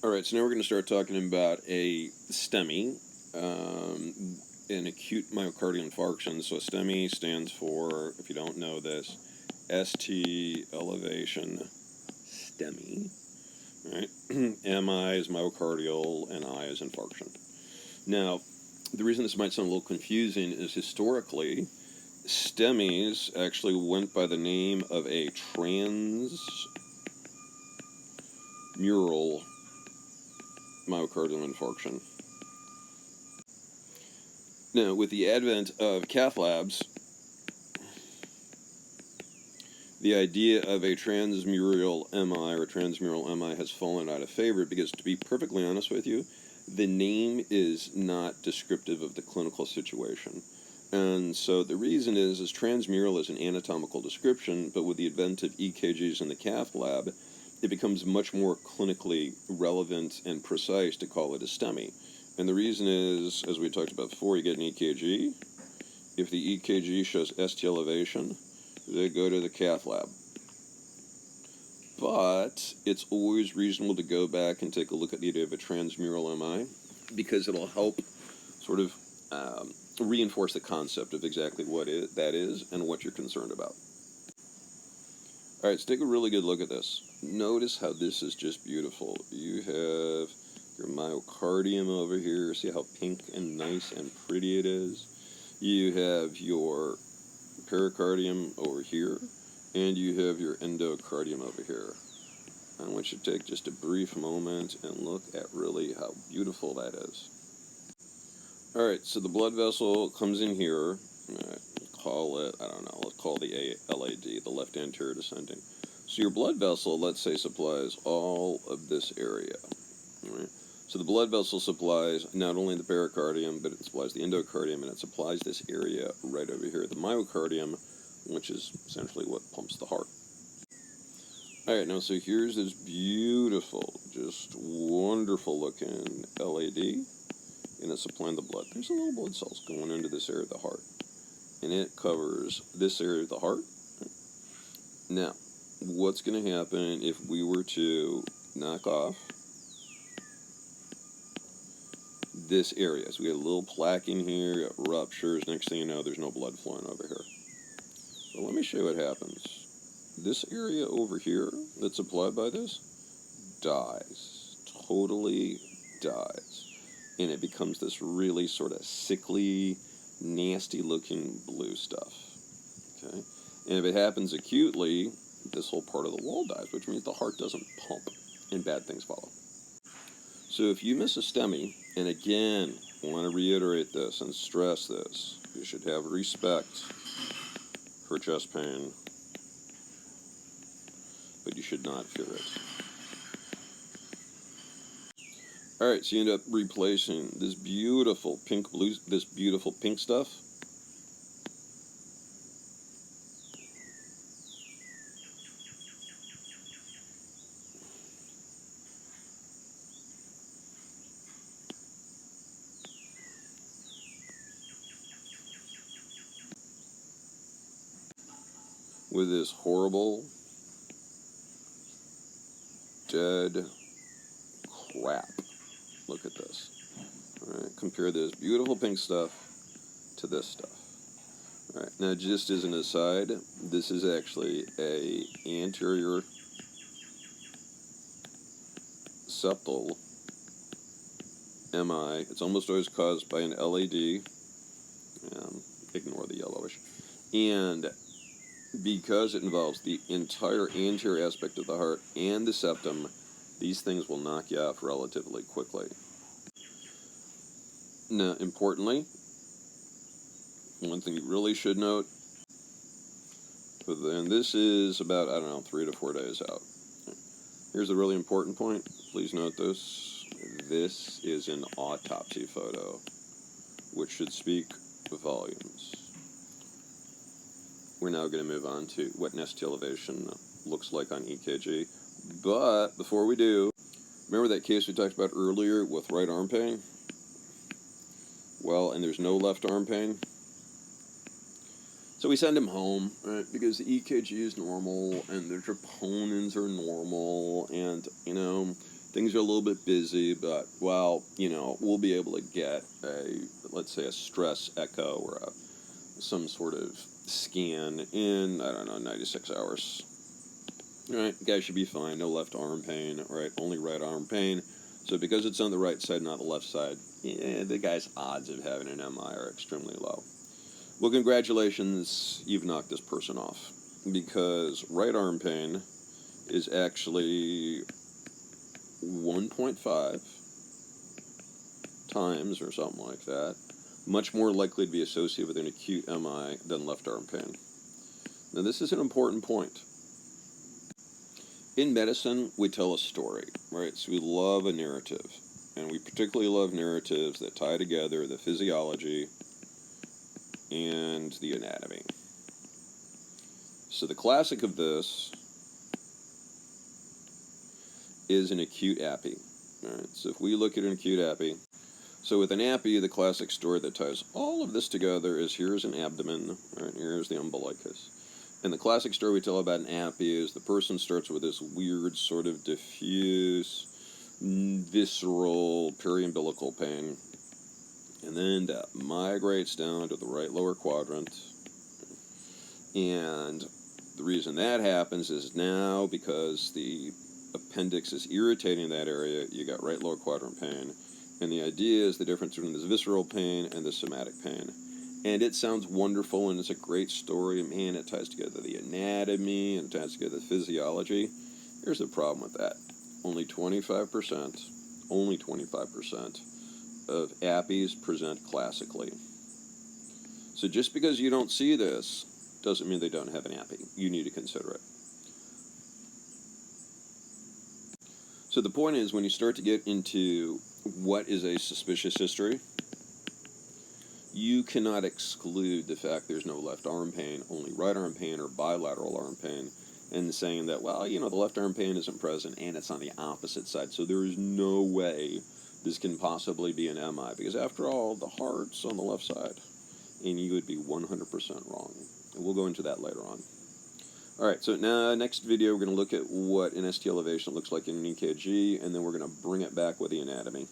All right, so now we're going to start talking about a STEMI, an acute myocardial infarction. So STEMI stands for, if you don't know this, ST elevation STEMI, right? MI is myocardial and I is infarction. Now, the reason this might sound a little confusing is historically, STEMIs actually went by the name of a transmural myocardial infarction. Now, with the advent of cath labs, the idea of a transmural MI or transmural MI has fallen out of favor because, to be perfectly honest with you, the name is not descriptive of the clinical situation. And so the reason is transmural is an anatomical description, but with the advent of EKGs in the cath lab, it becomes much more clinically relevant and precise to call it a STEMI. And the reason is, as we talked about before, you get an EKG. If the EKG shows ST elevation, they go to the cath lab. But it's always reasonable to go back and take a look at the idea of a transmural MI because it'll help sort of reinforce the concept of exactly what that is and what you're concerned about. All right, let's take a really good look at this. Notice how this is just beautiful. You have your myocardium over here. See how pink and nice and pretty it is? You have your pericardium over here, and you have your endocardium over here. I want you to take just a brief moment and look at really how beautiful that is. All right, so the blood vessel comes in here. Call it, I don't know, let's call the LAD, the left anterior descending. So your blood vessel, let's say, supplies all of this area. All right? So the blood vessel supplies not only the pericardium, but it supplies the endocardium, and it supplies this area right over here, the myocardium, which is essentially what pumps the heart. All right, now, so here's this beautiful, just wonderful looking LAD, and it's supplying the blood. There's a little blood cells going into this area of the heart, and it covers this area of the heart. Now, what's going to happen if we were to knock off this area? So we get a little plaque in here, it ruptures, next thing you know, there's no blood flowing over here. Well, let me show you what happens. This area over here that's supplied by this dies, totally dies, and it becomes this really sort of sickly, nasty looking blue stuff. Okay, and if it happens acutely, this whole part of the wall dies, which means the heart doesn't pump and bad things follow. So if you miss a STEMI, and again, I want to reiterate this and stress this, you should have respect for chest pain, but you should not fear it. All right, so you end up replacing this beautiful pink blue, this beautiful pink stuff with this horrible, dead crap. Look at this. All right, compare this beautiful pink stuff to this stuff. All right, now just as an aside, this is actually a anterior septal MI. It's almost always caused by an LAD. Ignore the yellowish. And because it involves the entire anterior aspect of the heart and the septum, these things will knock you off relatively quickly. Now, importantly, one thing you really should note, and this is about, 3 to 4 days out. Here's a really important point. Please note this. This is an autopsy photo, which should speak volumes. We're now going to move on to what ST elevation looks like on EKG. But before we do, remember that case we talked about earlier with right arm pain? Well, and there's no left arm pain. So we send him home, right, because the EKG is normal and the troponins are normal, and, Things are a little bit busy, but, well, we'll be able to get let's say, a stress echo or some sort of scan in, I don't know, 96 hours. All right, guy should be fine. No left arm pain, right? Only right arm pain. So because it's on the right side, not the left side, the guy's odds of having an MI are extremely low. Well, congratulations, you've knocked this person off, because right arm pain is actually 1.5 times or something like that much more likely to be associated with an acute MI than left arm pain. Now, this is an important point. In medicine, we tell a story, right? So we love a narrative, and we particularly love narratives that tie together the physiology and the anatomy. So the classic of this is an acute appy. All right, so if we look at an acute appy, so with an appy, the classic story that ties all of this together is here's an abdomen, right? Here's the umbilicus. And the classic story we tell about an appy is the person starts with this weird sort of diffuse, visceral, periumbilical pain, and then that migrates down to the right lower quadrant. And the reason that happens is now because the appendix is irritating that area, you got right lower quadrant pain. And the idea is the difference between this visceral pain and the somatic pain. And it sounds wonderful, and it's a great story. Man, it ties together the anatomy and ties together the physiology. Here's the problem with that. Only 25% of appies present classically. So just because you don't see this doesn't mean they don't have an appy. You need to consider it. So the point is, when you start to get into what is a suspicious history, you cannot exclude the fact there's no left arm pain, only right arm pain or bilateral arm pain, and saying that, well, the left arm pain isn't present and it's on the opposite side, so there is no way this can possibly be an MI, because after all, the heart's on the left side, and you would be 100% wrong. And we'll go into that later on. All right, so now next video we're going to look at what an ST elevation looks like in an EKG, and then we're going to bring it back with the anatomy.